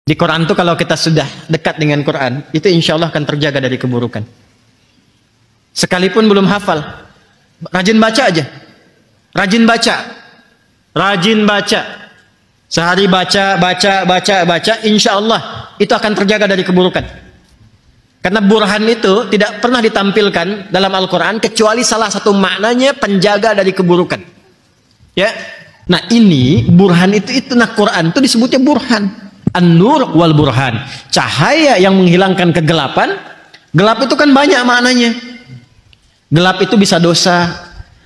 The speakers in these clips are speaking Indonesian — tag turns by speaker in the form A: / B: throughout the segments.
A: Di Quran tuh kalau kita sudah dekat dengan Quran, itu insya Allah akan terjaga dari keburukan. Sekalipun belum hafal, rajin baca aja. Rajin baca. Rajin baca. Sehari baca, insya Allah itu akan terjaga dari keburukan. Karena burhan itu tidak pernah ditampilkan dalam Al-Quran kecuali salah satu maknanya penjaga dari keburukan. Ya, nah ini burhan itu nah Quran itu disebutnya burhan, an-nur wal burhan, cahaya yang menghilangkan kegelapan. Gelap itu kan banyak maknanya. Gelap itu bisa dosa,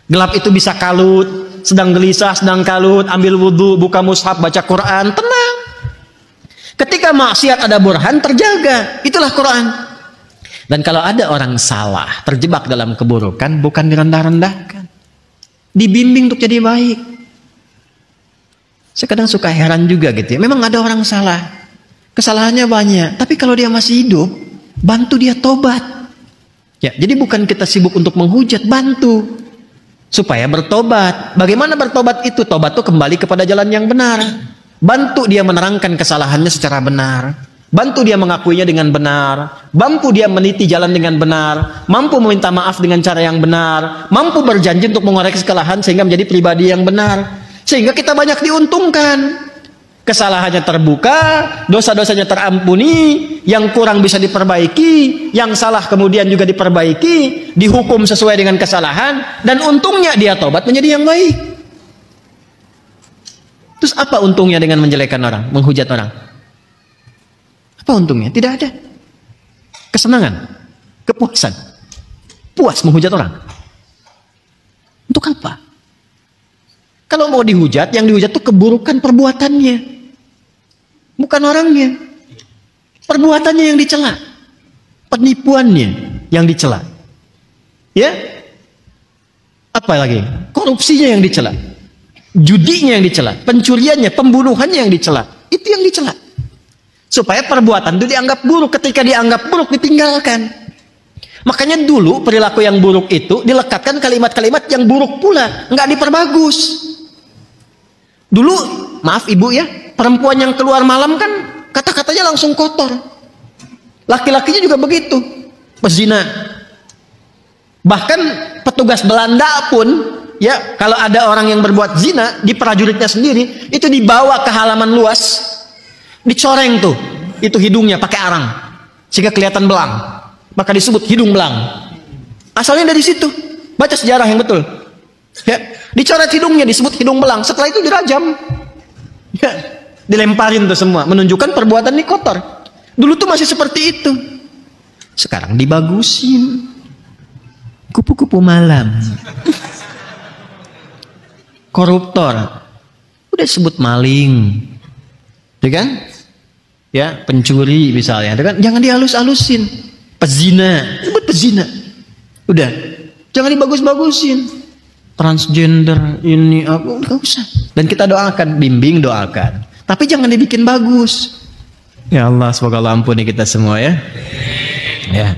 A: gelap itu bisa kalut, sedang gelisah, sedang kalut, ambil wudhu, buka mushaf, baca Quran, tenang. Ketika maksiat ada burhan terjaga, itulah Quran. Dan kalau ada orang salah, terjebak dalam keburukan, bukan direndah-rendahkan, dibimbing untuk jadi baik. Saya kadang suka heran juga gitu ya. Memang ada orang salah, kesalahannya banyak, tapi kalau dia masih hidup, bantu dia tobat. Ya, jadi bukan kita sibuk untuk menghujat, bantu supaya bertobat. Bagaimana bertobat itu? Tobat itu kembali kepada jalan yang benar. Bantu dia menerangkan kesalahannya secara benar. Bantu dia mengakuinya dengan benar, mampu dia meniti jalan dengan benar, mampu meminta maaf dengan cara yang benar, mampu berjanji untuk mengoreksi kesalahan sehingga menjadi pribadi yang benar. Sehingga kita banyak diuntungkan. Kesalahannya terbuka, dosa-dosanya terampuni, yang kurang bisa diperbaiki, yang salah kemudian juga diperbaiki, dihukum sesuai dengan kesalahan, dan untungnya dia tobat menjadi yang baik. Terus apa untungnya dengan menjelekkan orang, menghujat orang? Apa untungnya? Tidak ada. Kesenangan, kepuasan, puas menghujat orang. Untuk apa? Kalau mau dihujat, yang dihujat itu keburukan perbuatannya, bukan orangnya. Perbuatannya yang dicela, penipuannya yang dicela. Ya? Apa lagi? Korupsinya yang dicela, judinya yang dicela, pencuriannya, pembunuhannya yang dicela. Itu yang dicela. Supaya perbuatan itu dianggap buruk. Ketika dianggap buruk, ditinggalkan. Makanya dulu perilaku yang buruk itu dilekatkan kalimat-kalimat yang buruk pula, nggak diperbagus. Dulu, maaf ibu ya, perempuan yang keluar malam kan kata-katanya langsung kotor. Laki-lakinya juga begitu, pezina. Bahkan petugas Belanda pun, ya, kalau ada orang yang berbuat zina di prajuritnya sendiri, itu dibawa ke halaman luas, dicoreng tuh, itu hidungnya pakai arang, sehingga kelihatan belang, maka disebut hidung belang. Asalnya dari situ. Baca sejarah yang betul. Ya, dicoret hidungnya disebut hidung belang. Setelah itu dirajam. Ya, dilemparin tuh semua, menunjukkan perbuatan ini kotor. Dulu tuh masih seperti itu. Sekarang dibagusin. Kupu-kupu malam. Koruptor. Udah sebut maling. Ya kan? Ya, pencuri misalnya, kan? Jangan dihalus-halusin. Pezina, sebut pezina. Udah, jangan dibagus-bagusin. Transgender ini aku nggak usah. Dan kita doakan, bimbing, doakan. Tapi jangan dibikin bagus. Ya Allah, semoga Allah ampuni kita semua ya. Ya.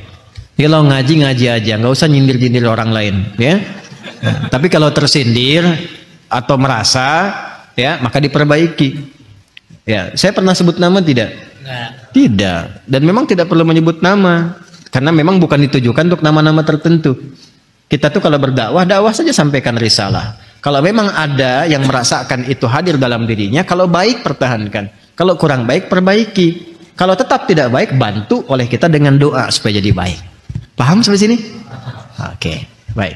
A: Kalau ngaji aja, nggak usah nyindir-nyindir orang lain, ya. Nah, tapi kalau tersindir atau merasa, ya, maka diperbaiki. Ya, saya pernah sebut nama tidak? Nah. Tidak. Dan memang tidak perlu menyebut nama, karena memang bukan ditujukan untuk nama-nama tertentu. Kita tuh kalau berdakwah, dakwah saja, sampaikan risalah. Kalau memang ada yang merasakan itu hadir dalam dirinya, kalau baik pertahankan, kalau kurang baik perbaiki. Kalau tetap tidak baik, bantu oleh kita dengan doa supaya jadi baik. Paham sampai sini? Oke, baik.